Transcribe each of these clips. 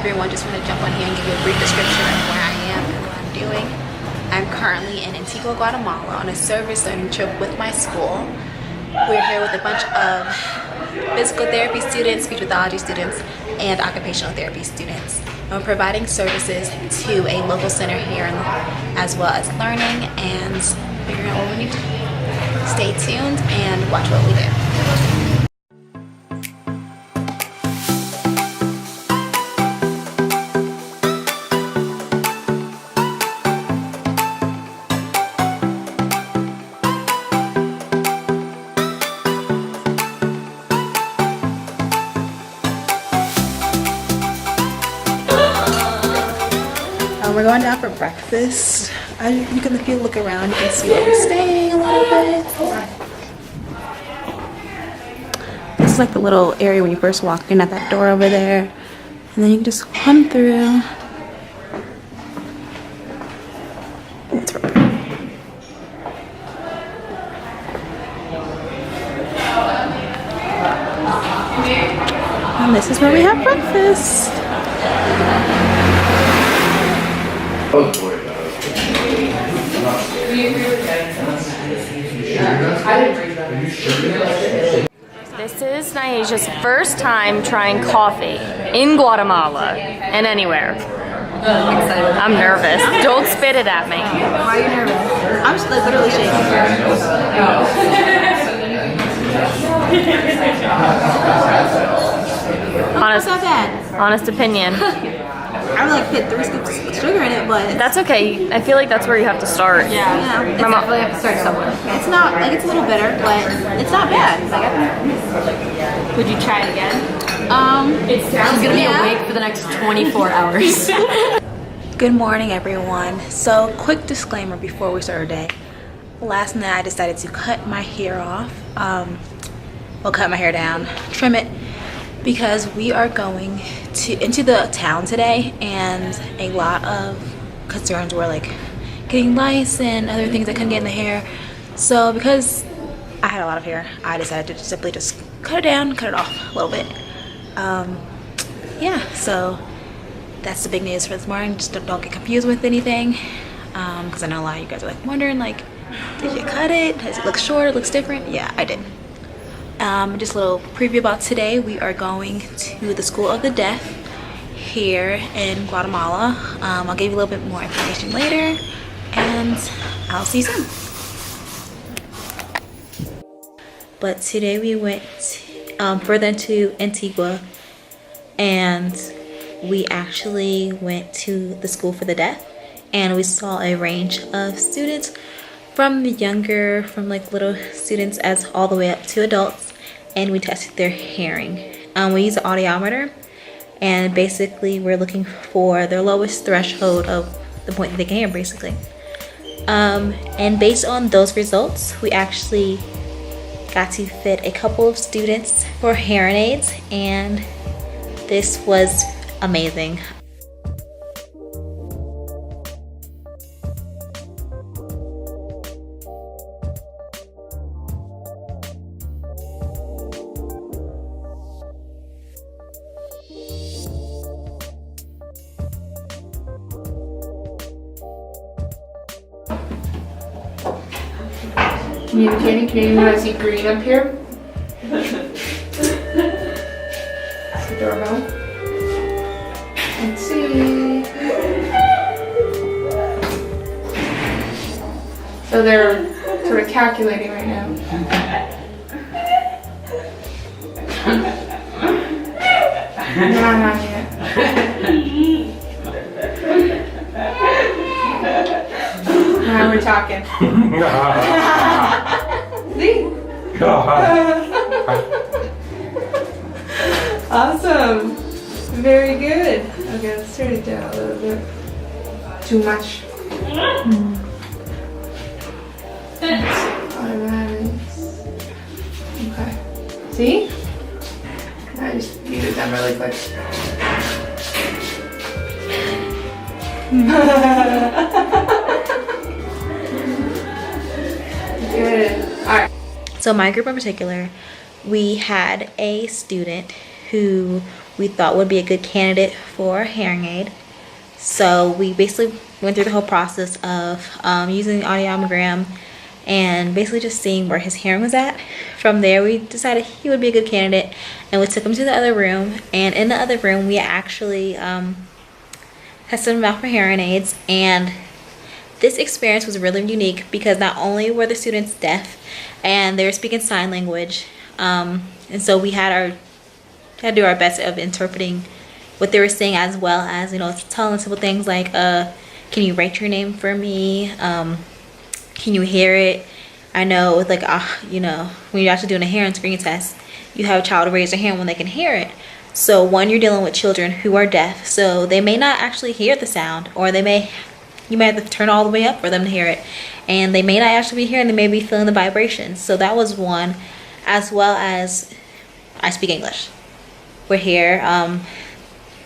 everyone, just want to jump on here and give you a brief description of where I am and what I'm doing. I'm currently in Antigua, Guatemala on a service learning trip with my school. We're here with a bunch of physical therapy students, speech pathology students, and occupational therapy students. And we're providing services to a local center here as well as learning and figuring out what we need to do. Stay tuned and watch what we do. We're going down for breakfast. You can, if you look around, you can see where we're staying a little bit. This is like the little area when you first walk in at that door over there. And then you can just come through. It's real pretty. And this is where we have breakfast. This is Nyaja's first time trying coffee in Guatemala and anywhere. I'm nervous. Don't spit it at me. Why are you nervous? I'm just like literally shaking. Honest, not bad. Honest opinion. I would like put 3 scoops of sugar in it, but That's okay. I feel like that's where you have to start. yeah, My mom, you have to start somewhere. It's not like it's a little bitter, but it's not bad. Would you try it again? It's Gonna be awake for the next 24 hours. Good morning, everyone. So, quick disclaimer before we start our day. Last night, I decided to cut my hair off. Cut my hair down, trim it, because we are going into the town today, and a lot of concerns were like getting lice and other things that couldn't get in the hair. So, because I had a lot of hair, I decided to simply just cut it down, cut it off a little bit. Yeah, so that's the big news for this morning. Just don't get confused with anything, because I know a lot of you guys are like wondering, like, did you cut it? Does it look short? It looks different? Yeah, I did. Just a little preview about today. We are going to the School of the Deaf here in Guatemala. I'll give you a little bit more information later, and I'll see you soon. But today we went further into Antigua, and we actually went to the School for the Deaf, and we saw a range of students from the younger, from like little students as all the way up to adults, and we tested their hearing. We use an audiometer, and basically we're looking for their lowest threshold of the point that they can hear, basically. And based on those results, we actually got to fit a couple of students for hearing aids, and this was amazing. Communicating, I see green up here. That's the doorbell. Let's see. So they're sort of calculating right now. No, not yet. Now we're talking. See? Awesome. Very good. Okay, let's turn it down a little bit. Too much. Automatics. Okay. See? I just muted them really quick. Good. All right. So my group in particular, we had a student who we thought would be a good candidate for a hearing aid. So we basically went through the whole process of using the audiogram and basically just seeing where his hearing was at. From there, we decided he would be a good candidate, and we took him to the other room. And in the other room, we actually tested him out for hearing aids. And this experience was really unique because not only were the students deaf and they were speaking sign language, and so we had to do our best of interpreting what they were saying, as well as, you know, telling simple things like, can you write your name for me? Can you hear it? I know with like, you know, when you're actually doing a hearing screening test, you have a child raise their hand when they can hear it. So one, you're dealing with children who are deaf, so they may not actually hear the sound, or you may have to turn all the way up for them to hear it, and they may not actually be hearing, they may be feeling the vibrations. So that was one, as well as I speak English. We're here,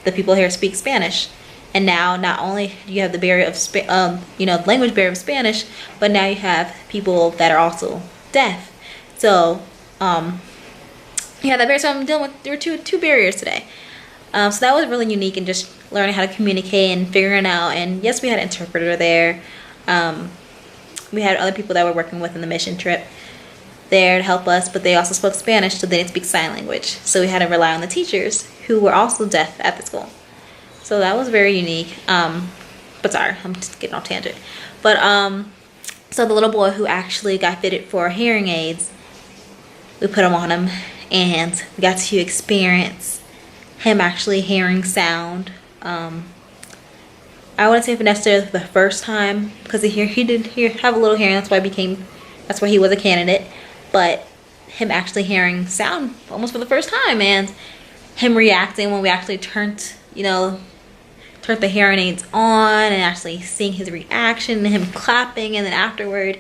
the people here speak Spanish. And now not only do you have the barrier of, you know, language barrier of Spanish, but now you have people that are also deaf. So, yeah, that barrier. So I'm dealing with, there were two barriers today. So that was really unique, and just learning how to communicate and figuring out. And yes, we had an interpreter there. We had other people that we're working with in the mission trip there to help us, but they also spoke Spanish, so they didn't speak sign language. So we had to rely on the teachers who were also deaf at the school. So that was very unique. But sorry, I'm just getting off tangent. But so the little boy who actually got fitted for hearing aids, we put him on him, and we got to experience him actually hearing sound. I wouldn't say for necessarily the first time, because he did have a little hearing. That's why he was a candidate. But him actually hearing sound almost for the first time, and him reacting when we actually turned the hearing aids on, and actually seeing his reaction and him clapping. And then afterward,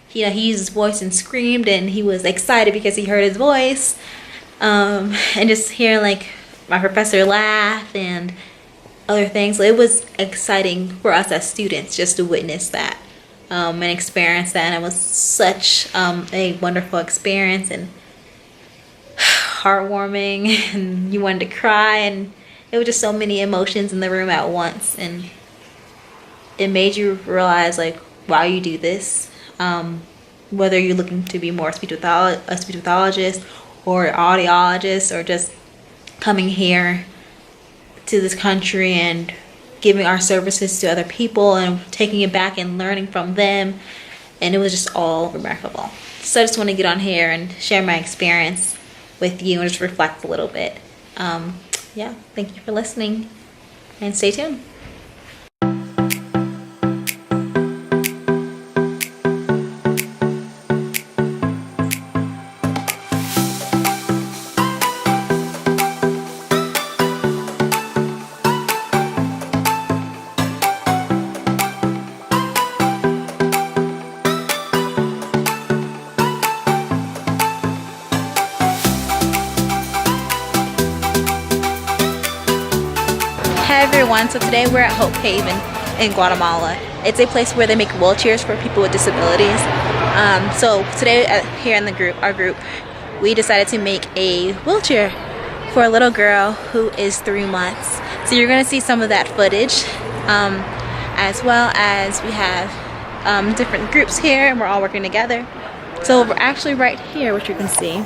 he used his voice and screamed, and he was excited because he heard his voice, and just hearing like my professor laugh and other things. So it was exciting for us as students just to witness that and experience that. And it was such a wonderful experience and heartwarming, and you wanted to cry, and it was just so many emotions in the room at once, and it made you realize like why you do this, whether you're looking to be more a speech pathologist or audiologist, or just coming here to this country and giving our services to other people and taking it back and learning from them. And it was just all remarkable. So I just want to get on here and share my experience with you and just reflect a little bit. Yeah, thank you for listening, and stay tuned. Hi everyone, so today we're at Hope Haven in Guatemala. It's a place where they make wheelchairs for people with disabilities. So today here in our group, we decided to make a wheelchair for a little girl who is 3 months. So you're going to see some of that footage, as well as we have different groups here, and we're all working together. So we're actually right here, which you can see.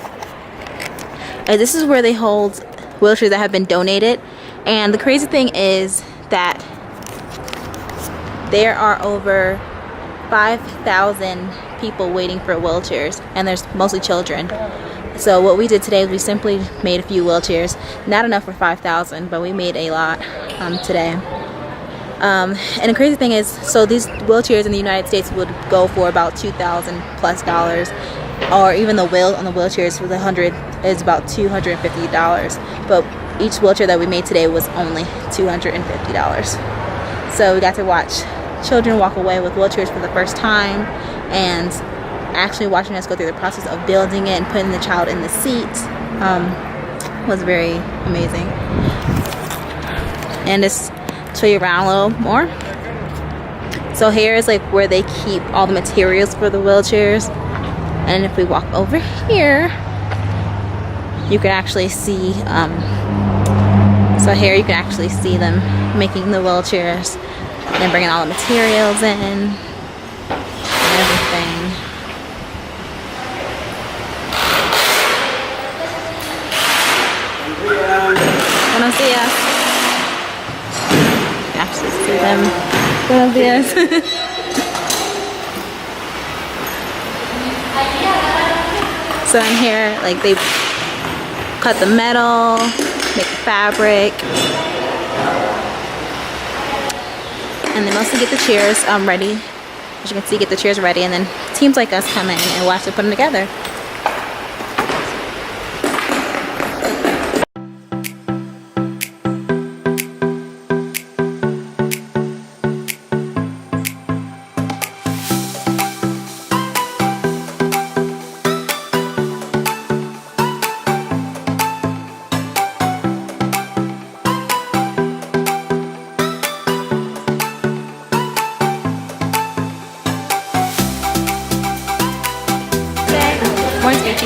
This is where they hold wheelchairs that have been donated. And the crazy thing is that there are over 5,000 people waiting for wheelchairs, and there's mostly children. So what we did today is we simply made a few wheelchairs. Not enough for 5,000, but we made a lot today. And the crazy thing is, so these wheelchairs in the United States would go for about $2,000+, or even the wheel on the wheelchairs with 100 is about $250. But each wheelchair that we made today was only $250. So we got to watch children walk away with wheelchairs for the first time, and actually watching us go through the process of building it and putting the child in the seat was very amazing. And just show you around a little more. So here is like where they keep all the materials for the wheelchairs. And if we walk over here, you can actually see, so here you can actually see them making the wheelchairs and bringing all the materials in and everything. Buenos dias. You can actually see them. Buenos dias. So in here, like, they cut the metal, make the fabric, and they mostly get the chairs ready. As you can see, get the chairs ready, and then teams like us come in and we'll actually put them together.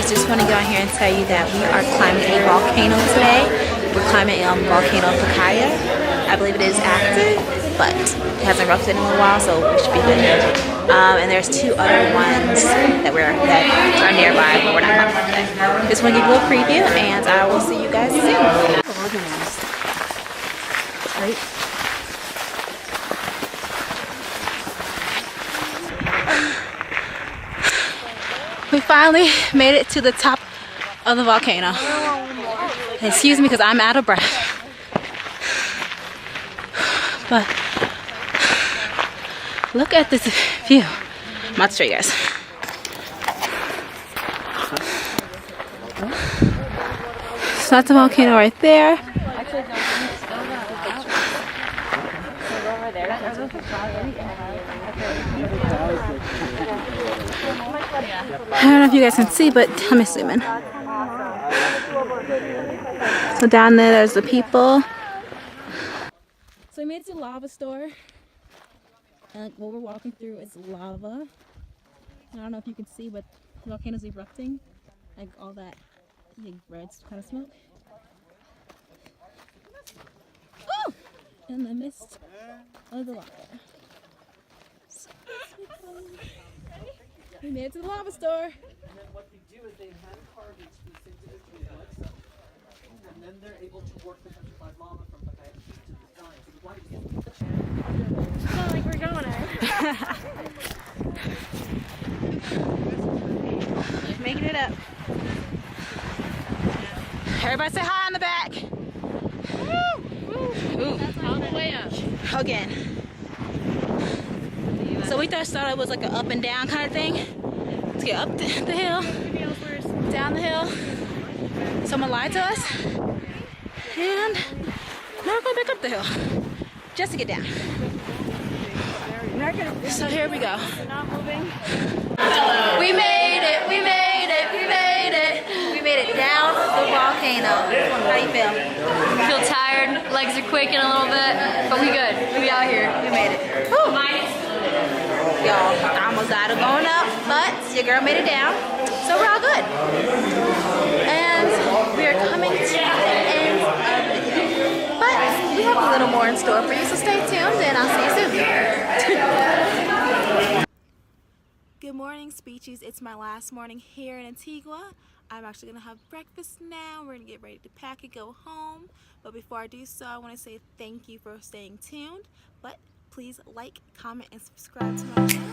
Just want to go out here and tell you that we are climbing a volcano today. We're climbing volcano Pacaya. I believe it is active, but it hasn't erupted in a little while, so we should be good. And there's 2 other ones that are nearby, but we're not climbing today. Just want to give you a little preview, and I will see you guys soon. Right. We finally made it to the top of the volcano. Excuse me because I'm out of breath. But look at this view. I'm about to show you guys. So that's the volcano right there. I don't know if you guys can see, but let me zoom in. So down there, there's the people. So we made it to the lava store. And what we're walking through is lava. I don't know if you can see, but the volcano's erupting. Like all that like red kind of smoke. Oh! In the midst of the lava. We made it to the lava store. And then what they do is they hand carve each piece into this limestone, and then they're able to work the petrified lava from the head to the design. So the white is It's not like we're going there. Making it up. Everybody say hi on the back. Woo! That's all the way up. Again. So we thought it was like an up and down kind of thing. To get up the hill, down the hill. Someone lied to us. And now we're going back up the hill. Just to get down. So here we go. We made it! We made it! We made it! We made it down the volcano. How you feel? Feel tired, legs are quaking a little bit, but we good. We out here. We made it. Woo. Y'all, I almost died of going up, but your girl made it down, so we're all good. And we are coming to the end of the video. But we have a little more in store for you, so stay tuned and I'll see you soon. Good morning, speechies. It's my last morning here in Antigua. I'm actually going to have breakfast now. We're going to get ready to pack and go home. But before I do so, I want to say thank you for staying tuned. But please like, comment, and subscribe to my channel.